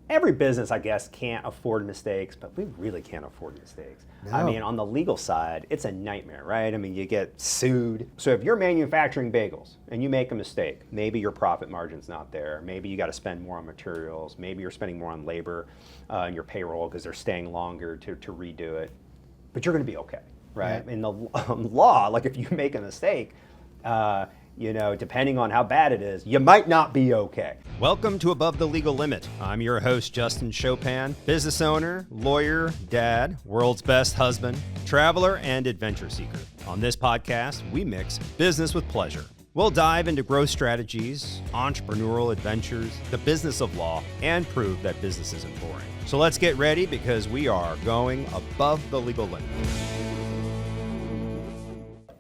every business, I guess, can't afford mistakes, but we really can't afford mistakes. No. I mean, on the legal side, it's a nightmare, right? I mean, you get sued. So if you're manufacturing bagels and you make a mistake, maybe your profit margin's not there. Maybe you got to spend more on materials. Maybe you're spending more on labor and your payroll because they're staying longer to redo it. But you're going to be okay, right? Yeah. In the law, like if you make a mistake, depending on how bad it is, you might not be okay. Welcome to Above the Legal Limit. I'm your host, Justin Chopin, business owner, lawyer, dad, world's best husband, traveler, and adventure seeker. On this podcast, we mix business with pleasure. We'll dive into growth strategies, entrepreneurial adventures, the business of law, and prove that business isn't boring. So let's get ready because we are going above the legal limit.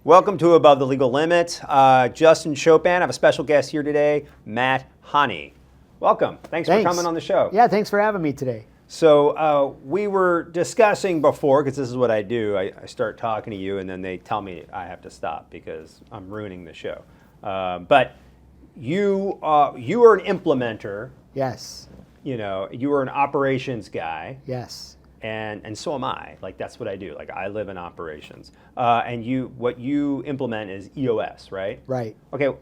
Welcome to Above the Legal Limit. Justin Chopin. I have a special guest here today, Matt Hahne. Welcome. Thanks for coming on the show. Yeah, thanks for having me today. So we were discussing before, because this is what I do. I start talking to you, and then they tell me I have to stop because I'm ruining the show. But you are an implementer. Yes. You are an operations guy. Yes. And so am I. Like, that's what I do. Like, I live in operations. And what you implement is EOS, right? Right. Okay.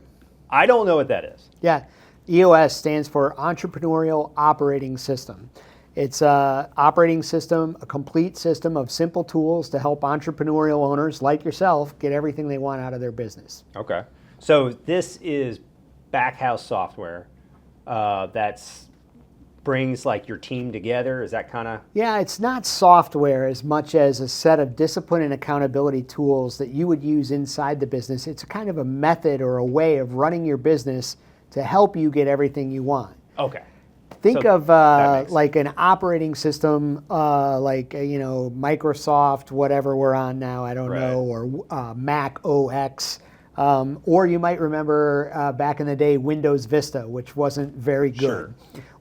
I don't know what that is. Yeah. EOS stands for Entrepreneurial Operating System. It's an operating system, a complete system of simple tools to help entrepreneurial owners like yourself get everything they want out of their business. Okay. So this is backhouse software that's brings like your team together. Is that kind of? Yeah, it's not software as much as a set of discipline and accountability tools that you would use inside the business. It's a kind of a method or a way of running your business to help you get everything you want. Okay. Think of like an operating system, Microsoft, whatever we're on now, I don't know, or Mac OS. Or you might remember back in the day, Windows Vista, which wasn't very good. Sure.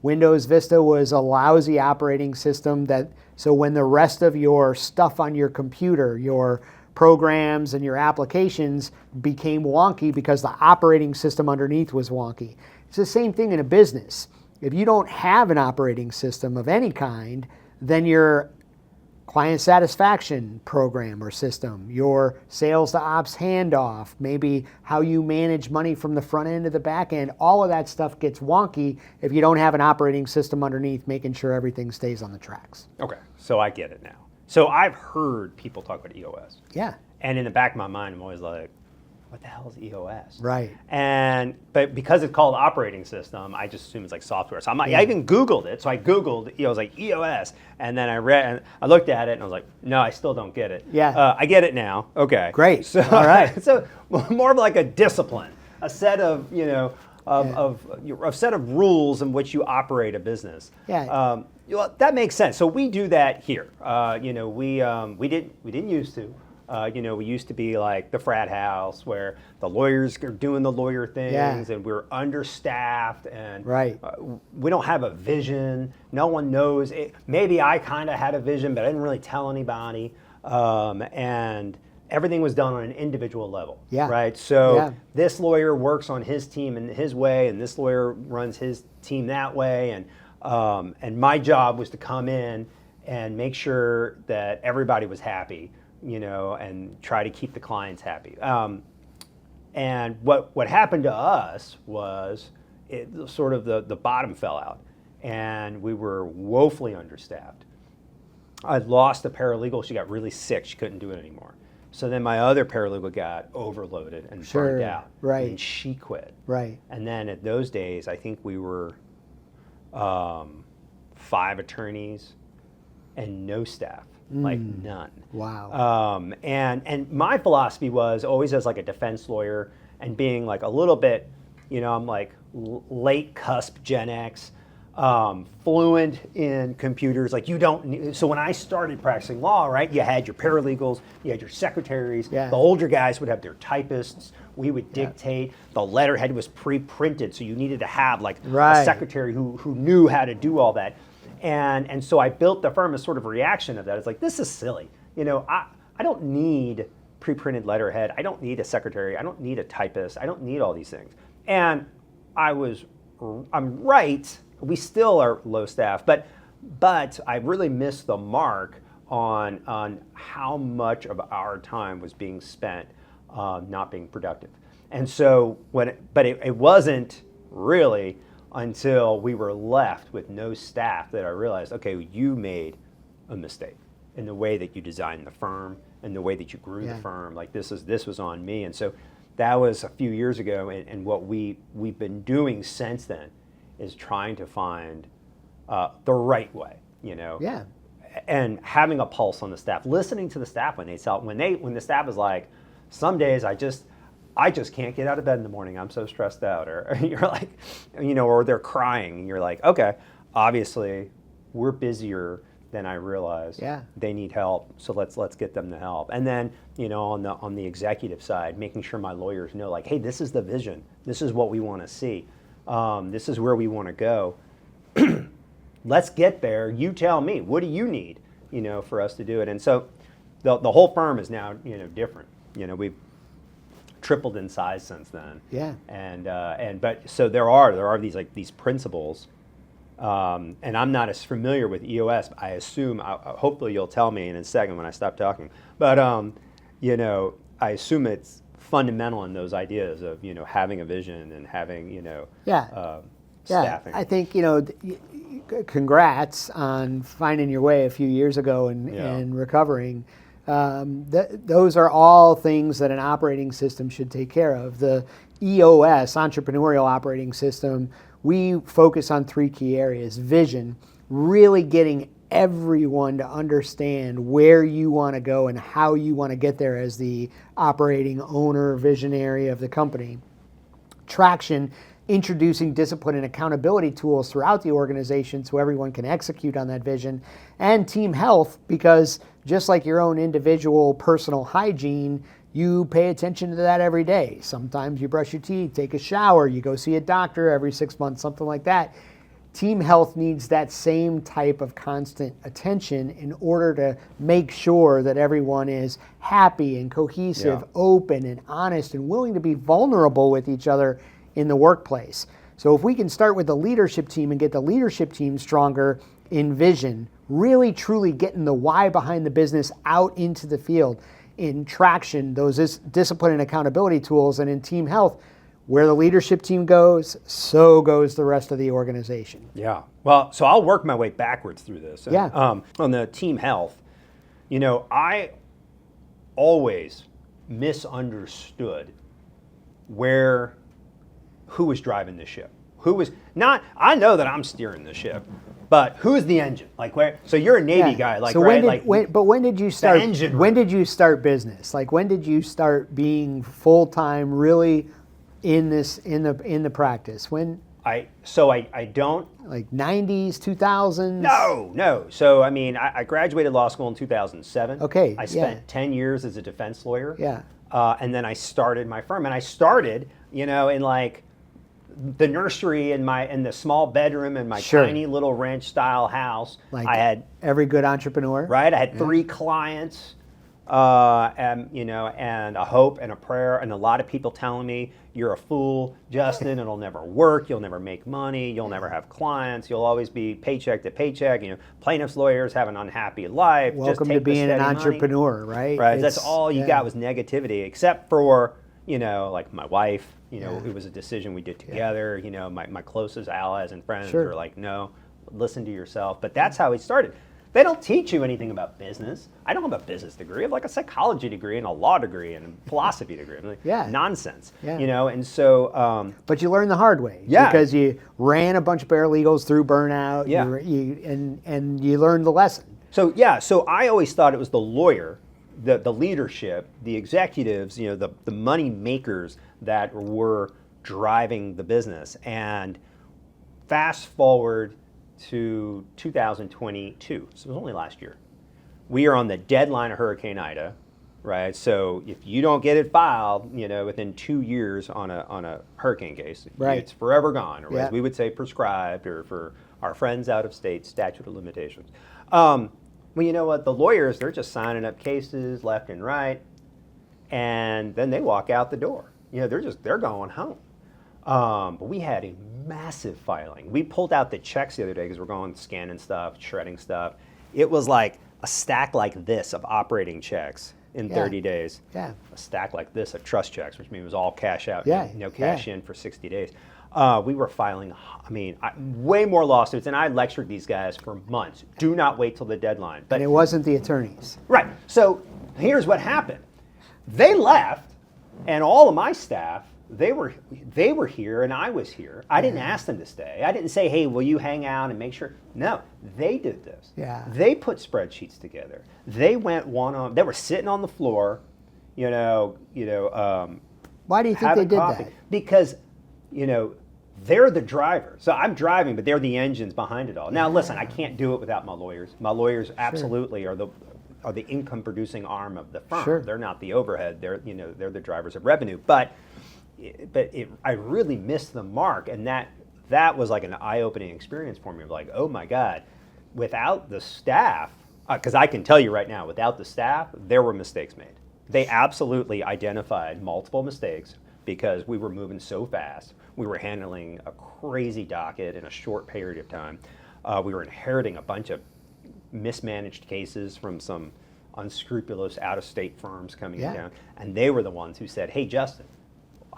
Windows Vista was a lousy operating system so when the rest of your stuff on your computer, your programs and your applications became wonky because the operating system underneath was wonky. It's the same thing in a business. If you don't have an operating system of any kind, then your client satisfaction program or system, your sales to ops handoff, maybe how you manage money from the front end to the back end, all of that stuff gets wonky if you don't have an operating system underneath making sure everything stays on the tracks. Okay, so I get it now. So I've heard people talk about EOS. Yeah. And in the back of my mind, I'm always like, what the hell is EOS? Right. But because it's called operating system, I just assume it's like software. So I even Googled it. So I Googled, I was like EOS, and then I looked at it and I was like, no, I still don't get it. Yeah. I get it now. Okay. Great. So, all right. So more of like a discipline, a set of a set of rules in which you operate a business. Yeah. That makes sense. So we do that here. We didn't used to. We used to be like the frat house where the lawyers are doing the lawyer things and we're understaffed and we don't have a vision. No one knows. Maybe I kind of had a vision, but I didn't really tell anybody. And everything was done on an individual level. Yeah. Right. So this lawyer works on his team in his way, and this lawyer runs his team that way. And my job was to come in and make sure that everybody was happy. And try to keep the clients happy. And what happened to us was sort of the bottom fell out, and we were woefully understaffed. I lost a paralegal. She got really sick. She couldn't do it anymore. So then my other paralegal got overloaded and burned out. Right. And she quit. Right. And then at those days, I think we were 5 attorneys and no staff. Like none. Wow. And my philosophy was always as like a defense lawyer and being like a little bit, I'm like late cusp Gen X, fluent in computers. Like so when I started practicing law, right, you had your paralegals, you had your secretaries, the older guys would have their typists. We would dictate. The letterhead was pre-printed, so you needed to have like a secretary who knew how to do all that. And so I built the firm as sort of a reaction of that. It's like, this is silly. I don't need pre-printed letterhead. I don't need a secretary. I don't need a typist. I don't need all these things. And I'm right, we still are low staff, but I really missed the mark on how much of our time was being spent not being productive. And so it wasn't really until we were left with no staff that I realized, okay, you made a mistake in the way that you designed the firm and the way that you grew the firm. Like this was on me. And so that was a few years ago, and what we've been doing since then is trying to find the right way, Yeah. and having a pulse on the staff, listening to the staff when the staff is like, some days I just can't get out of bed in the morning. I'm so stressed out, or you're like, or they're crying, and you're like, okay, obviously we're busier than I realized. Yeah. They need help, so let's get them the help. And then on the executive side, making sure my lawyers know, like, hey, this is the vision. This is what we want to see. This is where we want to go. Let's get there. You tell me, what do you need, for us to do it? And so the whole firm is now, different. We've tripled in size since then. Yeah. But so there are these principles, and I'm not as familiar with EOS. I assume, hopefully you'll tell me in a second when I stop talking. But I assume it's fundamental in those ideas of having a vision and having staffing. I think congrats on finding your way a few years ago and recovering. Those are all things that an operating system should take care of. The EOS, Entrepreneurial Operating System, we focus on 3 key areas. Vision, really getting everyone to understand where you want to go and how you want to get there as the operating owner, visionary of the company. Traction, introducing discipline and accountability tools throughout the organization so everyone can execute on that vision. And team health, because just like your own individual personal hygiene, you pay attention to that every day. Sometimes you brush your teeth, take a shower, you go see a doctor every 6 months, something like that. Team health needs that same type of constant attention in order to make sure that everyone is happy and cohesive, open and honest and willing to be vulnerable with each other in the workplace. So if we can start with the leadership team and get the leadership team stronger in vision, really truly getting the why behind the business out into the field, in traction, those discipline and accountability tools, and in team health, where the leadership team goes, so goes the rest of the organization. Yeah. Well, so I'll work my way backwards through this. Yeah. On the team health, I always misunderstood who was driving the ship. Who was not? I know that I'm steering the ship, but who's the engine? Like where? So you're a Navy guy, like so right? When did you start? The engine when did you start business? Like when did you start being full time, really in the practice? When? I don't. Like 90s, 2000s? No. So I graduated law school in 2007. Okay. I spent 10 years as a defense lawyer. Yeah. And then I started my firm, and I started, in like the nursery in the small bedroom in my tiny little ranch style house. Like I had every good entrepreneur. Right. I had 3 clients, and a hope and a prayer, and a lot of people telling me, "You're a fool, Justin. It'll never work. You'll never make money. You'll never have clients. You'll always be paycheck to paycheck. Plaintiffs' lawyers have an unhappy life. Welcome Just take to being an money." entrepreneur, right? Right. That's all you got was negativity, except for like my wife. It was a decision we did together. My closest allies and friends were like, "No, listen to yourself." But that's how it started. They don't teach you anything about business. I don't have a business degree. I have like a psychology degree and a law degree and a philosophy degree. Nonsense. And so. But you learned the hard way. Yeah. Because you ran a bunch of paralegals through burnout. Yeah. And you learned the lesson. So I always thought it was the lawyer, the leadership, the executives, the money makers that were driving the business. And fast forward to 2022, so it was only last year. We are on the deadline of Hurricane Ida, right? So if you don't get it filed, within 2 years on a hurricane case, it's forever gone, or as we would say, prescribed, or for our friends out of state, statute of limitations. Well, you know what? The lawyers, they're just signing up cases left and right, and then they walk out the door. They're going home. But we had a massive filing. We pulled out the checks the other day because we're going scanning stuff, shredding stuff. It was like a stack like this of operating checks in 30 days. Yeah. A stack like this of trust checks, which means it was all cash out, Yeah. no cash in for 60 days. We were filing, way more lawsuits, and I lectured these guys for months. Do not wait till the deadline. But And it wasn't the attorneys. right. So here's what happened. They left, and all of my staff, they were here, and I was here. I didn't ask them to stay. I didn't say, hey, will you hang out and make sure? No, they did this. Yeah. They put spreadsheets together. They went one-on. They were sitting on the floor, Why do you think they having did coffee. that? Because, they're the driver. So I'm driving, but they're the engines behind it all. Now, listen, I can't do it without my lawyers. My lawyers absolutely are the income-producing arm of the firm. Sure. They're not the overhead. They're the drivers of revenue. But I really missed the mark, and that was like an eye-opening experience for me. Of like, oh my God, without the staff, because I can tell you right now, without the staff, there were mistakes made. They absolutely identified multiple mistakes because we were moving so fast. We were handling a crazy docket in a short period of time. We were inheriting a bunch of mismanaged cases from some unscrupulous out-of-state firms coming down, and they were the ones who said, hey, Justin,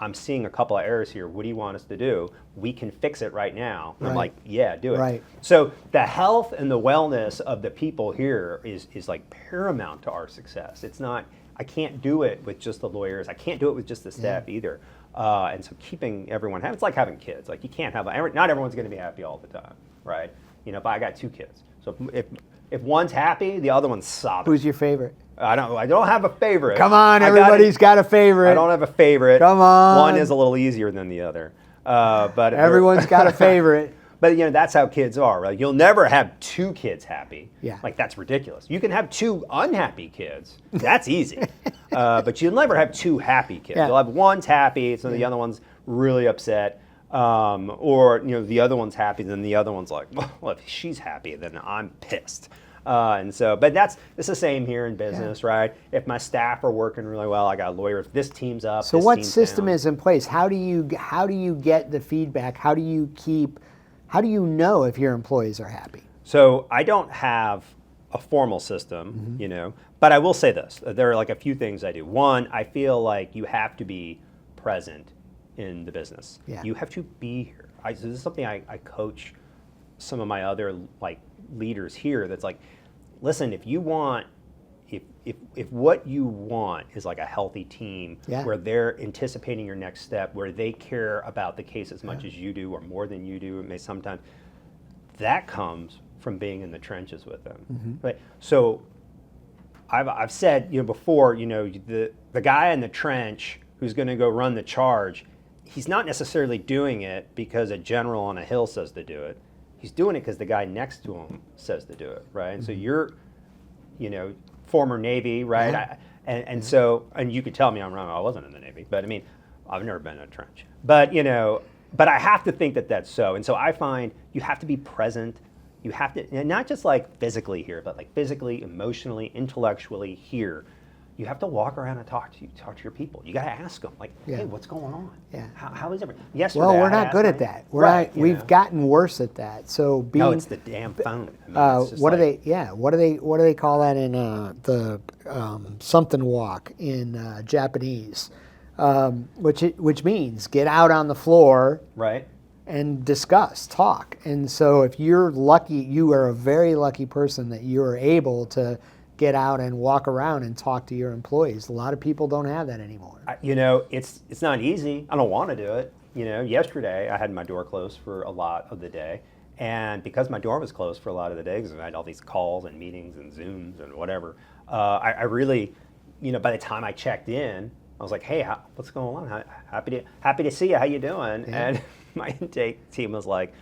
I'm seeing a couple of errors here. What do you want us to do? We can fix it right now. And I'm like, yeah, do it. Right. So the health and the wellness of the people here is like paramount to our success. It's not, I can't do it with just the lawyers. I can't do it with just the staff either. And so keeping everyone happy, it's like having kids. Like you can't have, not everyone's going to be happy all the time, right? But I got 2 kids. So if one's happy, the other one's sobbing. Who's your favorite? I don't have a favorite. Come on, everybody's got a favorite. I don't have a favorite. Come on. One is a little easier than the other. But Everyone's got a favorite. But that's how kids are, right? You'll never have 2 kids happy. Yeah. Like that's ridiculous. You can have 2 unhappy kids. That's easy. But you'll never have 2 happy kids. Yeah. You'll have one's happy, so the other one's really upset. Or the other one's happy, then the other one's like, well, if she's happy, then I'm pissed. But it's the same here in business, right? If my staff are working really well, I got lawyers. This team's up. So this what team's system down. is in place? How do you get the feedback? How do you know if your employees are happy? So I don't have a formal system, but I will say this. There are like a few things I do. One, I feel like you have to be present in the business. Yeah. You have to be here. So this is something I coach some of my other like leaders here that's like, listen, if you want, if what you want is like a healthy team where they're anticipating your next step, where they care about the case as much as you do or more than you do, it may sometimes, that comes from being in the trenches with them. Right? So I've said before, the guy in the trench who's going to go run the charge, he's not necessarily doing it because a general on a hill says to do it. He's doing it because the guy next to him says to do it, right? And so you're, former Navy, right? And you could tell me I'm wrong. I wasn't in the Navy, but I've never been in a trench. But but I have to think that that's so. And so I find you have to be present. You have to, and not just like physically here, but like physically, emotionally, intellectually here. You have to walk around and talk to your people. You got to ask them, like, hey, what's going on? Yeah. How is everything? Yesterday, Well, we're not good at that. We've gotten worse at that. So being, no, it's the damn phone. what do they? Yeah. What do they call that in the something walk in Japanese? Which means get out on the floor, right, and discuss, talk. And so if you're lucky, you are a very lucky person that you are able to get out and walk around and talk to your employees. A lot of people don't have that anymore. It's not easy. I don't want to do it. Yesterday I had my door closed for a lot of the day, and because my door was closed for a lot of the day, because I had all these calls and meetings and Zooms and whatever, I really, by the time I checked in, I was like, hey, what's going on? Happy to see you. How you doing? Yeah. And my intake team was like,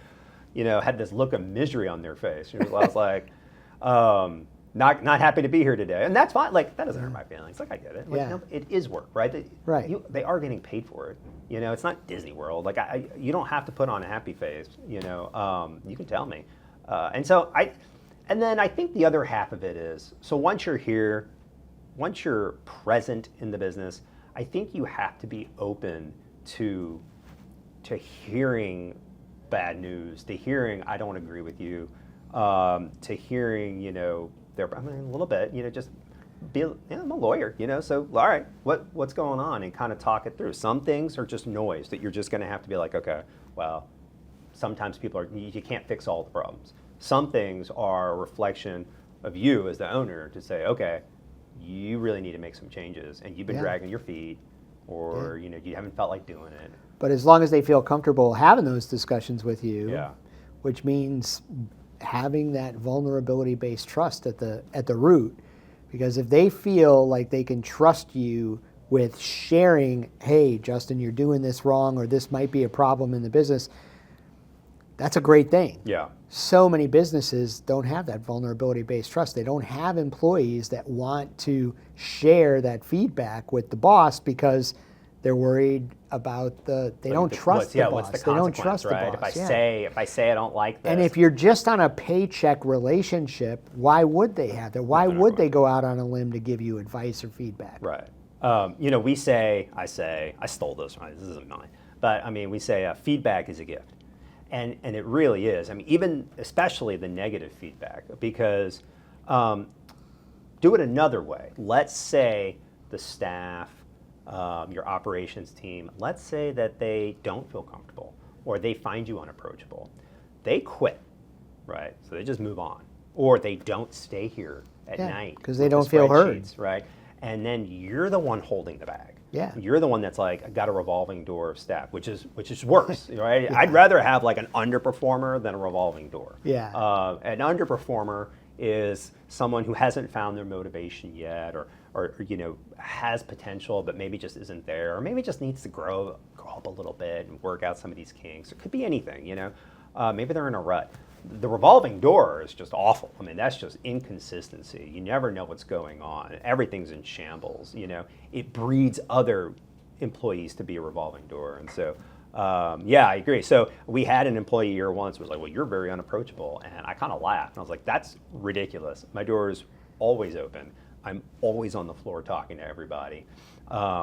had this look of misery on their face. I was like, not happy to be here today, and that's fine. Like that doesn't hurt my feelings. Like I get it. Like, it is work, right? They are getting paid for it. It's not Disney World. Like you don't have to put on a happy face. You can tell me. And then I think the other half of it is, so once you're here, once you're present in the business, I think you have to be open to to hearing bad news, to hearing I don't agree with you, to hearing, you know, I mean, a little bit, you know, just I'm a lawyer, you know, so all right, what's going on, and kind of talk it through. Some things are just noise that you're just going to have to be like, okay, well, sometimes you can't fix all the problems. Some things are a reflection of you as the owner to say, okay, you really need to make some changes, and you've been dragging your feet, or you know, you haven't felt like doing it. But as long as they feel comfortable having those discussions with you, which means having that vulnerability-based trust at the root, because if they feel like they can trust you with sharing, hey, Justin, you're doing this wrong, or this might be a problem in the business, that's a great thing. Yeah. So many businesses don't have that vulnerability-based trust. They don't have employees that want to share that feedback with the boss because they're worried about they don't trust the boss. What's the consequence, they don't trust right? the boss. If I say I don't like this. And if you're just on a paycheck relationship, why would they have that? Why would they go out on a limb to give you advice or feedback? Right. You know, I stole this, right? This isn't mine. But I mean, we say feedback is a gift. And it really is. I mean, even especially the negative feedback, because do it another way. Let's say the staff, your operations team, let's say that they don't feel comfortable or they find you unapproachable. They quit, right? So they just move on. Or they don't stay here at night. Because they don't feel heard. Right? And then you're the one holding the bag. Yeah. You're the one that's like, I got a revolving door of staff, which is worse, right? I'd rather have like an underperformer than a revolving door. Yeah. An underperformer is someone who hasn't found their motivation yet, or you know, has potential but maybe just isn't there, or maybe just needs to grow up a little bit and work out some of these kinks. It could be anything, you know. Maybe they're in a rut. The revolving door is just awful. I mean, that's just inconsistency. You never know what's going on. Everything's in shambles, you know. It breeds other employees to be a revolving door. And so, yeah, I agree. So we had an employee here once who was like, well, you're very unapproachable. And I kind of laughed. And I was like, that's ridiculous. My door is always open. I'm always on the floor talking to everybody.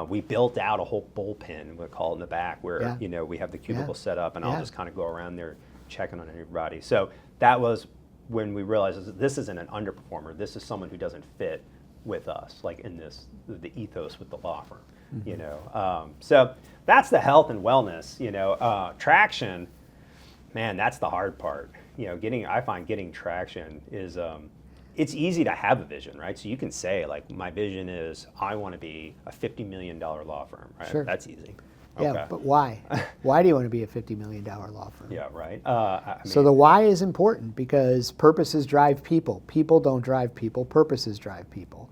We built out a whole bullpen, we call it, in the back where, you know, we have the cubicle set up, and I'll just kind of go around there checking on everybody. So that was when we realized this isn't an underperformer. This is someone who doesn't fit with us, like in the ethos with the law firm, you know. So that's the health and wellness, you know. Traction, man, that's the hard part. You know, I find getting traction is, it's easy to have a vision, right? So you can say, like, my vision is I want to be a $50 million law firm, right? Sure. That's easy. Yeah, Okay. but why? Why do you want to be a $50 million law firm? Yeah, right. So the why is important because purposes drive people. People don't drive people. Purposes drive people.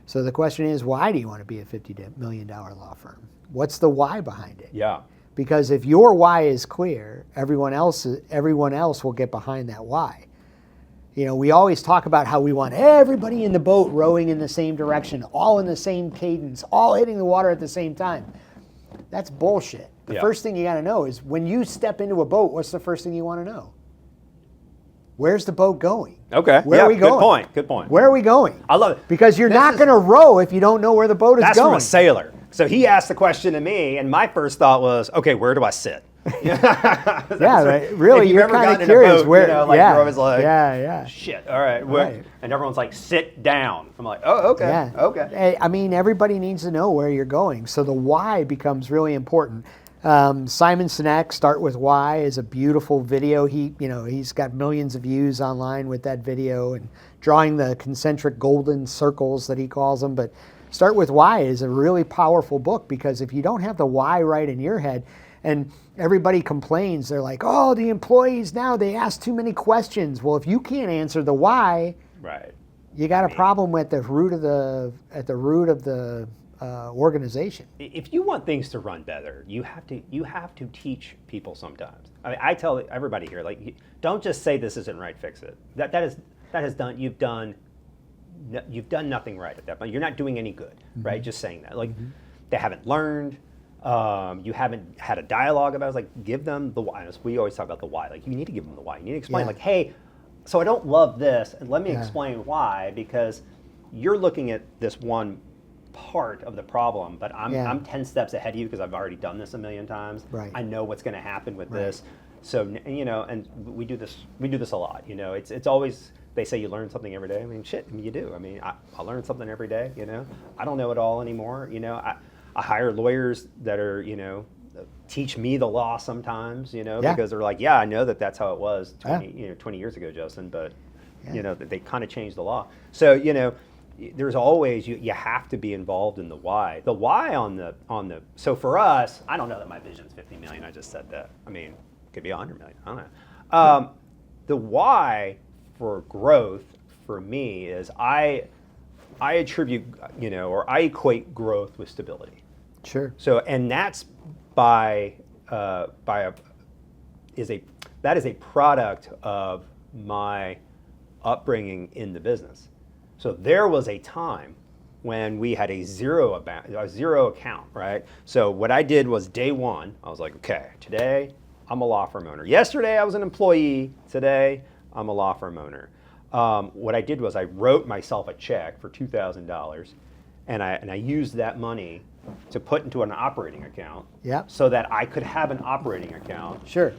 So the question is, why do you want to be a $50 million law firm? What's the why behind it? Yeah. Because if your why is clear, everyone else will get behind that why. You know, we always talk about how we want everybody in the boat rowing in the same direction, all in the same cadence, all hitting the water at the same time. That's bullshit. The first thing you got to know is when you step into a boat, what's the first thing you want to know? Where's the boat going? Okay. Where are we going? Good point. Where are we going? I love it. Because you're not going to row if you don't know where the boat is That's going. from a sailor. So he asked the question to me, and my first thought was, okay, where do I sit? Yeah, right. Really, you're kind of curious boat, where. You know, like, you're always like, shit. All right, Right. And everyone's like, sit down. I'm like, oh, okay, Yeah. okay. I mean, everybody needs to know where you're going. So the why becomes really important. Simon Sinek, Start With Why, is a beautiful video. He's got millions of views online with that video and drawing the concentric golden circles that he calls them. But Start With Why is a really powerful book because if you don't have the why right in your head, and everybody complains, they're like, oh, the employees now, they ask too many questions. Well, if you can't answer the why, right, you got a problem at the root of the organization. If you want things to run better, you have to teach people sometimes. I mean, I tell everybody here, like, don't just say this isn't right, fix it. You've done nothing right at that point. You're not doing any good, right? Just saying that, like, they haven't learned. You haven't had a dialogue about it. It's like, give them the why. We always talk about the why. Like, you need to give them the why. You need to explain, like, hey, so I don't love this, and let me explain why, because you're looking at this one part of the problem, but Yeah. I'm 10 steps ahead of you because I've already done this a million times. Right. I know what's going to happen with Right. this. So, you know, and we do this a lot. You know, it's always, they say you learn something every day. I mean, shit, I mean, you do. I mean, I learn something every day. You know, I don't know it all anymore. You know, I hire lawyers that are, you know, teach me the law sometimes. You know, Yeah. because they're like, yeah, I know that's how it was 20 Yeah. you know 20 years ago, Justin, but Yeah. you know, they kind of changed the law. So, you know, there's always, you have to be involved in the why. The why on the, so for us, I don't know that my vision's 50 million, I just said that. I mean, it could be 100 million, I don't know. The why for growth for me is I attribute, you know, or I equate growth with stability. Sure. So, and that's that is a product of my upbringing in the business. So there was a time when we had a zero account, right? So what I did was day one, I was like, okay, today I'm a law firm owner. Yesterday I was an employee. Today I'm a law firm owner. What I did was I wrote myself a check for $2,000, and I used that money to put into an operating account, Yeah. so that I could have an operating account Sure.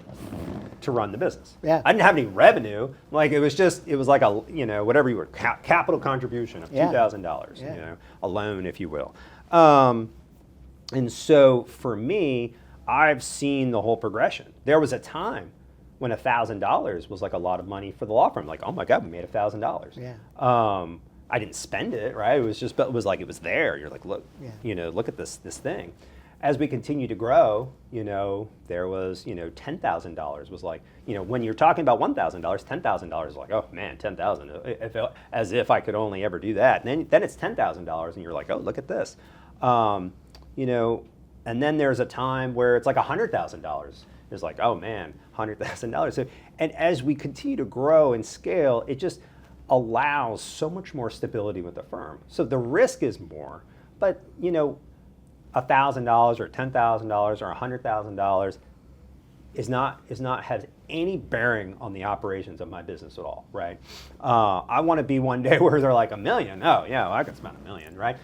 to run the business. Yeah. I didn't have any revenue. Like it was like a, you know, whatever you were, capital contribution of Yeah. $2,000, Yeah. you know, a loan, if you will. And so for me, I've seen the whole progression. There was a time when $1,000 was like a lot of money for the law firm. Like, oh my God, we made $1,000. Yeah. I didn't spend it, right? It was just, but it was like, it was there. You're like, look, Yeah. you know, look at this thing. As we continue to grow, you know, there was, you know, $10,000 was like, you know, when you're talking about $1,000, $10,000 is like, oh man, 10,000, as if I could only ever do that. And then it's $10,000 and you're like, oh, look at this. You know, and then there's a time where it's like $100,000. It's like, oh man, $100,000. So, and as we continue to grow and scale, it just allows so much more stability with the firm. So the risk is more, but you know, $1,000 or $10,000 or $100,000 is not has any bearing on the operations of my business at all, right? I want to be one day where they're like $1 million. Oh yeah, well, I can spend $1 million, right?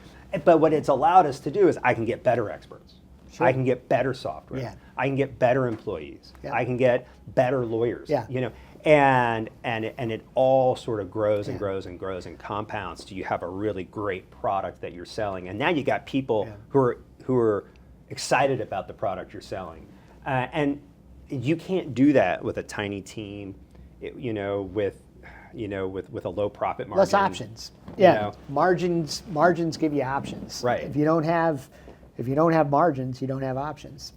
But what it's allowed us to do is I can get better experts. Sure. I can get better software. Yeah. I can get better employees. Yeah. I can get better lawyers. Yeah. You know, and it all sort of grows and Yeah. grows and grows and compounds till you have a really great product that you're selling. And now you got people Yeah. who are excited about the product you're selling, and you can't do that with a tiny team, you know, with a low profit margin. Less options. Yeah. You know. Margins give you options. Right. If you don't have margins, you don't have options.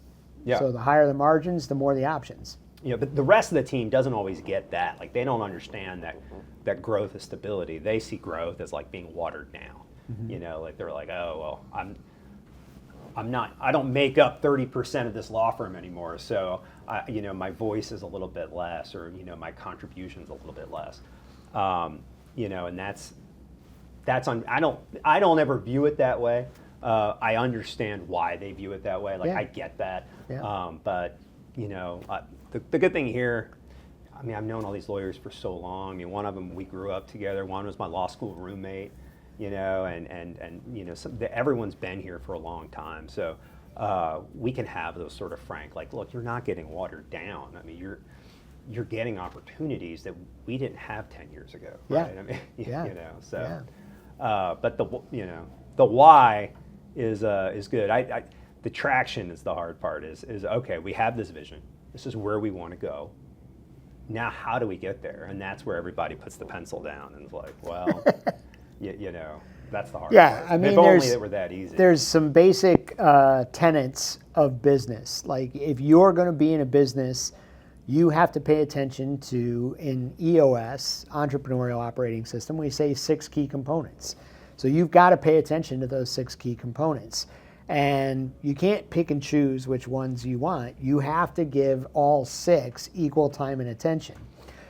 Yeah. So the higher the margins, the more the options. You know, but the rest of the team doesn't always get that. Like they don't understand that growth is stability. They see growth as like being watered down. Mm-hmm. You know, like they're like, oh well, I don't make up 30% of this law firm anymore. So you know, my voice is a little bit less, or you know, my contribution's a little bit less. You know, and that's on. I don't ever view it that way. I understand why they view it that way. Like Yeah. I get that. Yeah. But you know, the good thing here, I mean, I've known all these lawyers for so long. I mean, one of them, we grew up together. One was my law school roommate, you know, and you know, everyone's been here for a long time. So we can have those sort of frank, like, look, you're not getting watered down. I mean, you're getting opportunities that we didn't have 10 years ago, right? Yeah. I mean, Yeah. you know, so, Yeah. but the why is good. The traction is the hard part. Is okay, we have this vision. This is where we want to go. Now, how do we get there? And that's where everybody puts the pencil down and is like, well, you know, that's the hard Yeah, part. I mean, if only it were that easy. There's some basic tenets of business. Like if you're going to be in a business, you have to pay attention to, in EOS, Entrepreneurial Operating System, we say 6 key components. So you've got to pay attention to those 6 key components. And you can't pick and choose which ones you want. You have to give all 6 equal time and attention.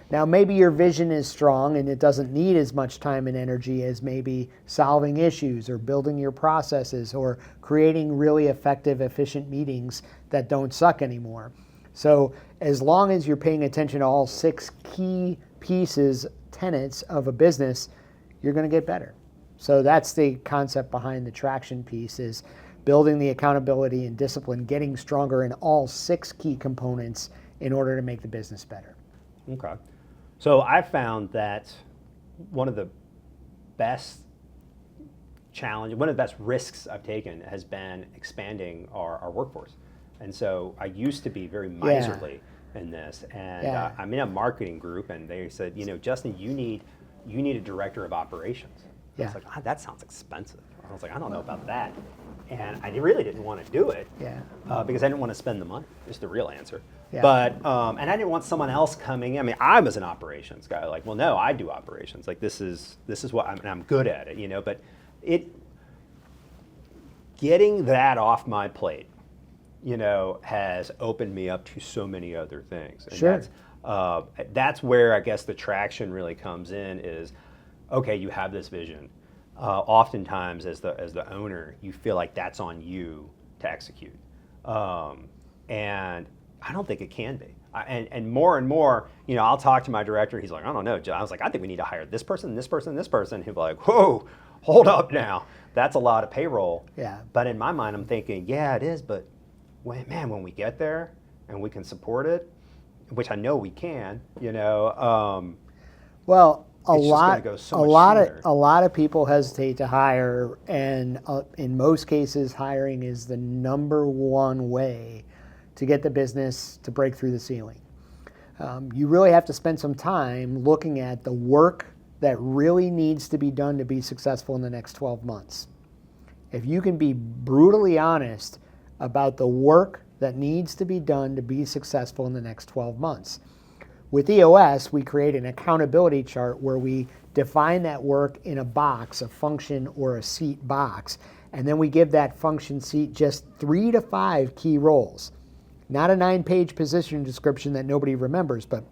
Now, maybe your vision is strong and it doesn't need as much time and energy as maybe solving issues or building your processes or creating really effective, efficient meetings that don't suck anymore. So as long as you're paying attention to all 6 key pieces, tenets of a business, you're going to get better. So that's the concept behind the traction piece, is building the accountability and discipline, getting stronger in all 6 key components in order to make the business better. Okay. So I found that one of the best one of the best risks I've taken has been expanding our workforce. And so I used to be very miserly in this. And I'm in a marketing group, and they said, Justin, you need a director of operations. I was like, that sounds expensive. I was like, I don't know about that. And I really didn't want to do it because I didn't want to spend the money, is the real answer. Yeah. But, and I didn't want someone else coming in. I mean, I was an operations guy. Like, well, no, I do operations. Like, this is what I'm good at it, but getting that off my plate, has opened me up to so many other things. And sure. That's where I guess the traction really comes in is, okay, you have this vision. Oftentimes as the owner, you feel like that's on you to execute. And I don't think it can be. And more, I'll talk to my director. He's like, I don't know. I was like, I think we need to hire this person, this person, this person. He'll be like, whoa, hold up now. That's a lot of payroll. Yeah. But in my mind, I'm thinking, yeah, it is. But when we get there and we can support it, which I know we can, well, a lot of people hesitate to hire, and in most cases, hiring is the number one way to get the business to break through the ceiling. You really have to spend some time looking at the work that really needs to be done to be successful in the next 12 months. If you can be brutally honest about the work that needs to be done to be successful in the next 12 months. With EOS, we create an accountability chart where we define that work in a box, a function or a seat box, and then we give that function seat just 3 to 5 key roles. Not a 9-page position description that nobody remembers, but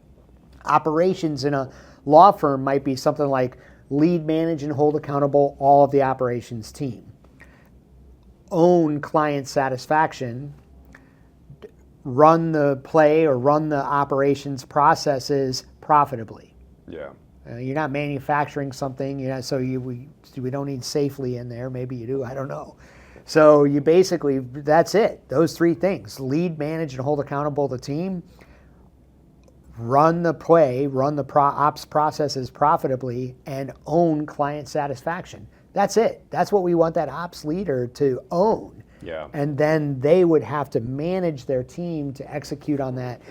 operations in a law firm might be something like lead, manage, and hold accountable all of the operations team. Own client satisfaction, run the play or run the operations processes profitably. Yeah. You're not manufacturing something, so we don't need safely in there. Maybe you do, I don't know. So you basically, that's it. Those 3 things: lead, manage, and hold accountable the team. Run the play, run the ops processes profitably, and own client satisfaction. That's it. That's what we want that ops leader to own. Yeah. And then they would have to manage their team to execute on that.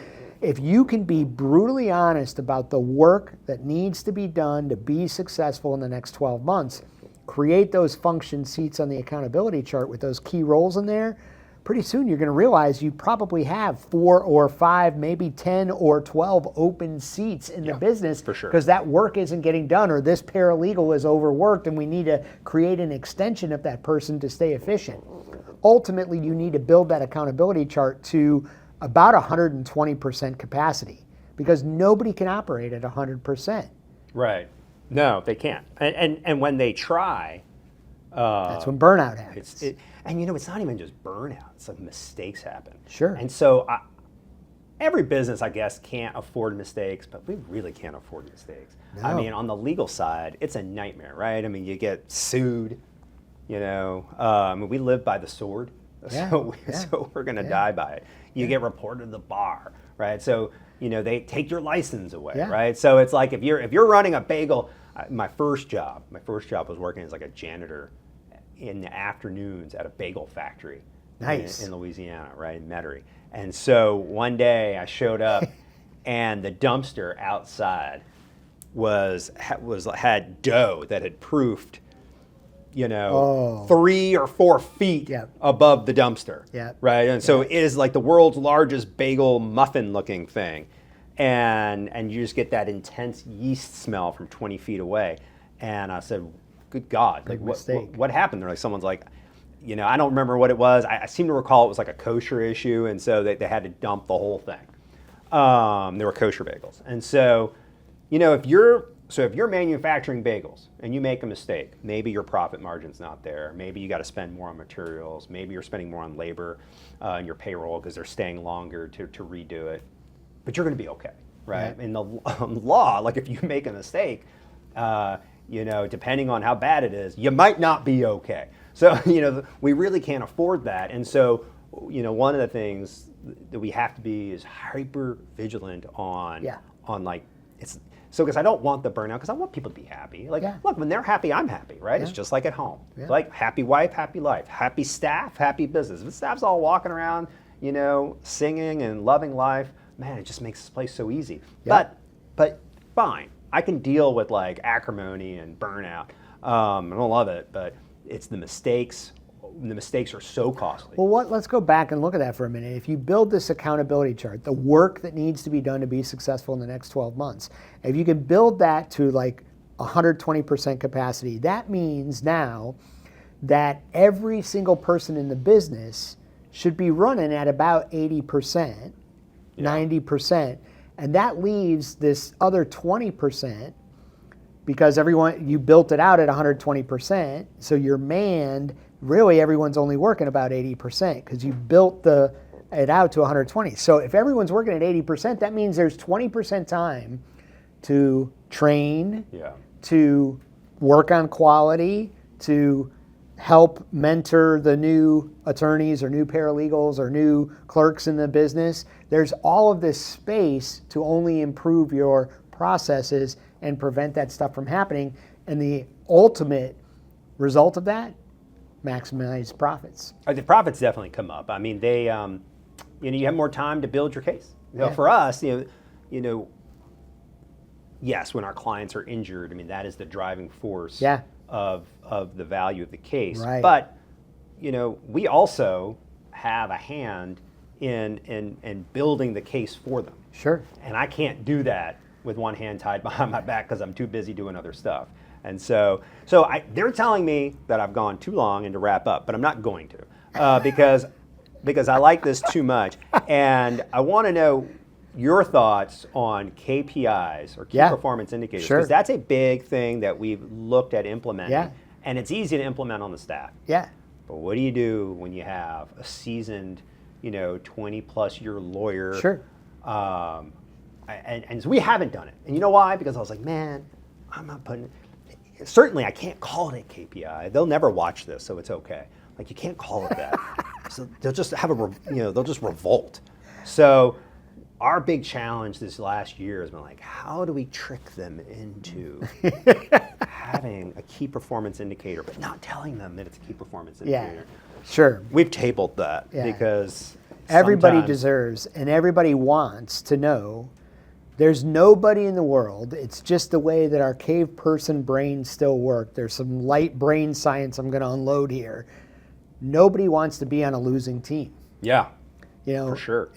If you can be brutally honest about the work that needs to be done to be successful in the next 12 months, create those function seats on the accountability chart with those key roles in there, pretty soon you're going to realize you probably have 4 or 5, maybe 10 or 12 open seats in the business, for sure, because that work isn't getting done, or this paralegal is overworked and we need to create an extension of that person to stay efficient. Ultimately, you need to build that accountability chart to about 120% capacity, because nobody can operate at 100%. Right. No, they can't. And when they try, that's when burnout happens. It's not even just burnout. It's like mistakes happen. Sure. And so every business, I guess, can't afford mistakes, but we really can't afford mistakes. No. I mean, on the legal side, it's a nightmare, right? I mean, you get sued, we live by the sword, so we're going to die by it. You get reported to the bar, right? So, they take your license away, right? So it's like if you're running a bagel, my first job was working as like a janitor in the afternoons at a bagel factory. Nice. In Louisiana, right, in Metairie. And so one day I showed up and the dumpster outside had dough that had proofed, 3 or 4 feet above the dumpster. Yep. Right? And so it is like the world's largest bagel muffin looking thing. And you just get that intense yeast smell from 20 feet away. And I said, good God, like what happened? They're like, someone's like, I don't remember what it was. I seem to recall it was like a kosher issue, and so they had to dump the whole thing. They were kosher bagels. And so, if you're manufacturing bagels and you make a mistake, maybe your profit margin's not there. Maybe you got to spend more on materials. Maybe you're spending more on labor and your payroll because they're staying longer to redo it. But you're going to be okay, right? In the law, like if you make a mistake, depending on how bad it is, you might not be okay. So, we really can't afford that. And so, one of the things that we have to be is hyper vigilant on like, because I don't want the burnout, because I want people to be happy. Like, look, when they're happy, I'm happy, right? It's just like at home. It's like happy wife, happy life, happy staff, happy business. If the staff's all walking around, singing and loving life, man, it just makes this place so easy. But fine, I can deal with like acrimony and burnout. I don't love it, but it's the mistakes. The mistakes are so costly. Well, let's go back and look at that for a minute. If you build this accountability chart, the work that needs to be done to be successful in the next 12 months, if you can build that to like 120% capacity, that means now that every single person in the business should be running at about 80%, 90%, and that leaves this other 20%, because you built it out at 120%, so you're manned. Really, everyone's only working about 80% because you built it out to 120. So if everyone's working at 80%, that means there's 20% time to train, to work on quality, to help mentor the new attorneys or new paralegals or new clerks in the business. There's all of this space to only improve your processes and prevent that stuff from happening. And the ultimate result of that, maximize profits. The profits definitely come up. I mean, they, you have more time to build your case. For us, yes, when our clients are injured, I mean, that is the driving force of the value of the case. Right. But, we also have a hand in building the case for them. Sure. And I can't do that with one hand tied behind my back because I'm too busy doing other stuff. And so they're telling me that I've gone too long and to wrap up, but I'm not going to because I like this too much. And I want to know your thoughts on KPIs or key performance indicators, because that's a big thing that we've looked at implementing, and it's easy to implement on the staff. Yeah. But what do you do when you have a seasoned, 20-plus year lawyer? Sure. And so we haven't done it. And you know why? Because I was like, man, I'm not putting it. Certainly, I can't call it a KPI. They'll never watch this, so it's okay. Like, you can't call it that. So they'll just have they'll just revolt. So our big challenge this last year has been like, how do we trick them into having a key performance indicator, but not telling them that it's a key performance indicator? Yeah, sure. We've tabled that because everybody deserves and everybody wants to know. There's nobody in the world, it's just the way that our cave person brains still work. There's some light brain science I'm going to unload here. Nobody wants to be on a losing team. Yeah, for sure.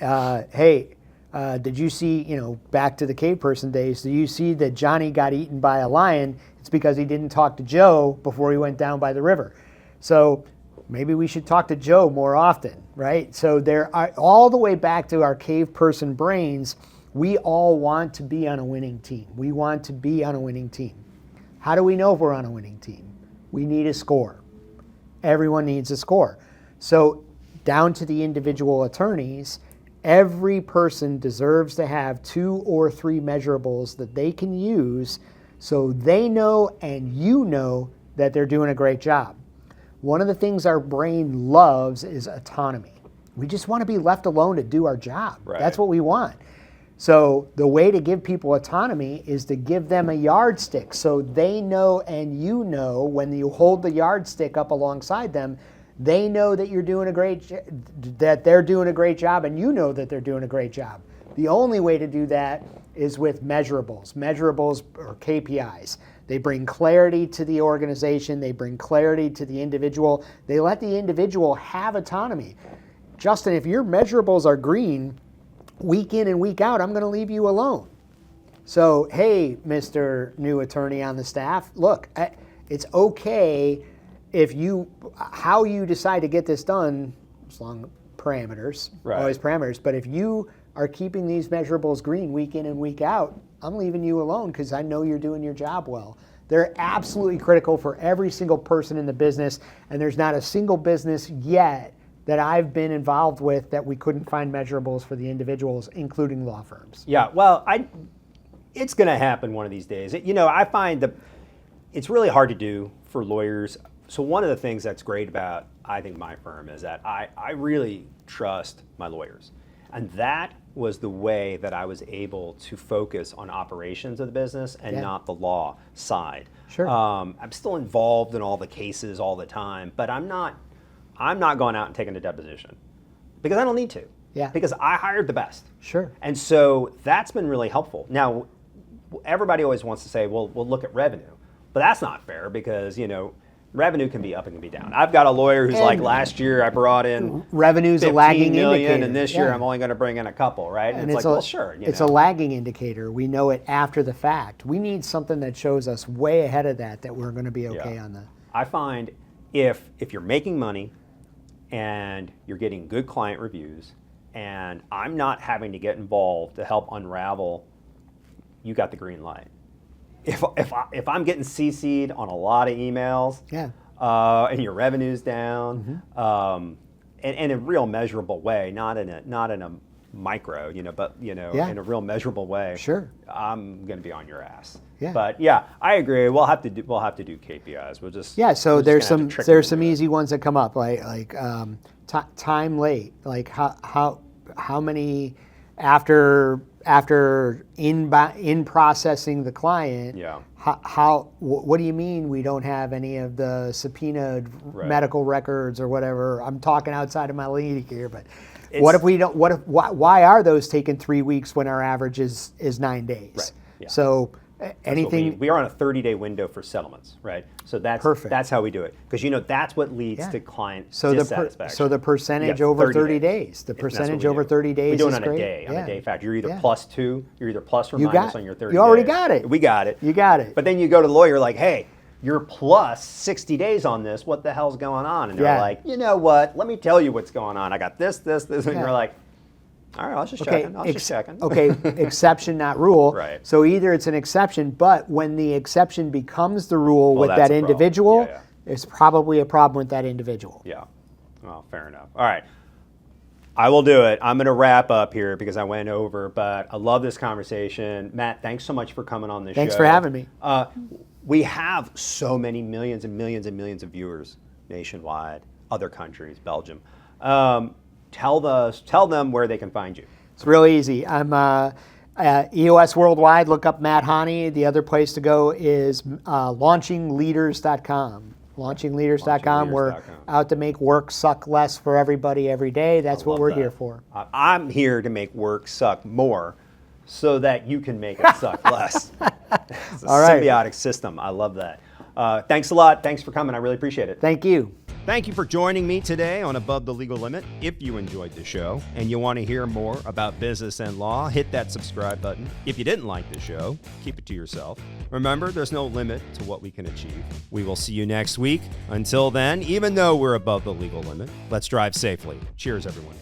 Hey, did you see, back to the cave person days, do you see that Johnny got eaten by a lion? It's because he didn't talk to Joe before he went down by the river. So maybe we should talk to Joe more often, right? So there are, all the way back to our cave person brains, we all want to be on a winning team. We want to be on a winning team. How do we know if we're on a winning team? We need a score. Everyone needs a score. So down to the individual attorneys, every person deserves to have 2 or 3 measurables that they can use so they know and you know that they're doing a great job. One of the things our brain loves is autonomy. We just want to be left alone to do our job. Right. That's what we want. So the way to give people autonomy is to give them a yardstick so they know and you know when you hold the yardstick up alongside them, they know that you're doing that they're doing a great job and you know that they're doing a great job. The only way to do that is with measurables. Measurables or KPIs. They bring clarity to the organization. They bring clarity to the individual. They let the individual have autonomy. Justin, if your measurables are green, week in and week out, I'm going to leave you alone. So, hey, Mr. New Attorney on the staff, look, it's okay if how you decide to get this done, as long parameters, always parameters, but if you are keeping these measurables green week in and week out, I'm leaving you alone because I know you're doing your job well. They're absolutely critical for every single person in the business, and there's not a single business yet that I've been involved with that we couldn't find measurables for the individuals, including law firms. Yeah, well, it's going to happen one of these days. I find it's really hard to do for lawyers. So one of the things that's great about, I think, my firm is that I really trust my lawyers. And that was the way that I was able to focus on operations of the business and not the law side. Sure. I'm still involved in all the cases all the time, but I'm not going out and taking a deposition because I don't need to. Yeah. Because I hired the best. Sure. And so that's been really helpful. Now, everybody always wants to say, well, we'll look at revenue. But that's not fair because, revenue can be up and can be down. I've got a lawyer who's like, last year I brought in revenue's a lagging indicator, and this year I'm only going to bring in a couple, right? And it's like, well, sure. It's a lagging indicator. We know it after the fact. We need something that shows us way ahead of that we're going to be okay on that. I find if you're making money and you're getting good client reviews and I'm not having to get involved to help unravel, you got the green light. If I'm getting CC'd on a lot of emails, and your revenue's down, and in a real measurable way, not in a micro, but in a real measurable way, sure, I'm going to be on your ass. Yeah. But I agree. We'll have to do KPIs. We'll just So there's some easy ones that come up like time late, like how many after in processing the client, what do you mean we don't have any of the subpoenaed medical records or whatever? I'm talking outside of my league here, but what if we don't? Why are those taking 3 weeks when our average is 9 days? Right. Yeah. So anything we are on a 30-day window for settlements, right? So that's perfect. That's how we do it because that's what leads to client dissatisfaction. So the percentage over 30 days. The percentage over 30 days is great. We do it on a day factor. You're either +2, you're either plus or minus on your 30 days. You already got it. We got it. You got it. But then you go to the lawyer like, hey, you're plus 60 days on this. What the hell's going on? And they're like, you know what? Let me tell you what's going on. I got this. And you're like, all right, I was just checking. Okay, exception, not rule. Right. So either it's an exception, but when the exception becomes the rule with that individual, it's probably a problem with that individual. Yeah. Well, fair enough. All right. I will do it. I'm going to wrap up here because I went over, but I love this conversation. Matt, thanks so much for coming on this show. Thanks for having me. We have so many millions and millions and millions of viewers nationwide, other countries, Belgium. Tell them where they can find you. It's real easy. I'm EOS Worldwide. Look up Matt Hahne. The other place to go is launchingleaders.com. Launchingleaders.com. We're out to make work suck less for everybody every day. That's what we're here for. I'm here to make work suck more so that you can make it suck less. It's a symbiotic system. I love that. Thanks a lot. Thanks for coming. I really appreciate it. Thank you. Thank you for joining me today on Above the Legal Limit. If you enjoyed the show and you want to hear more about business and law, hit that subscribe button. If you didn't like the show, keep it to yourself. Remember, there's no limit to what we can achieve. We will see you next week. Until then, even though we're above the legal limit, let's drive safely. Cheers, everyone.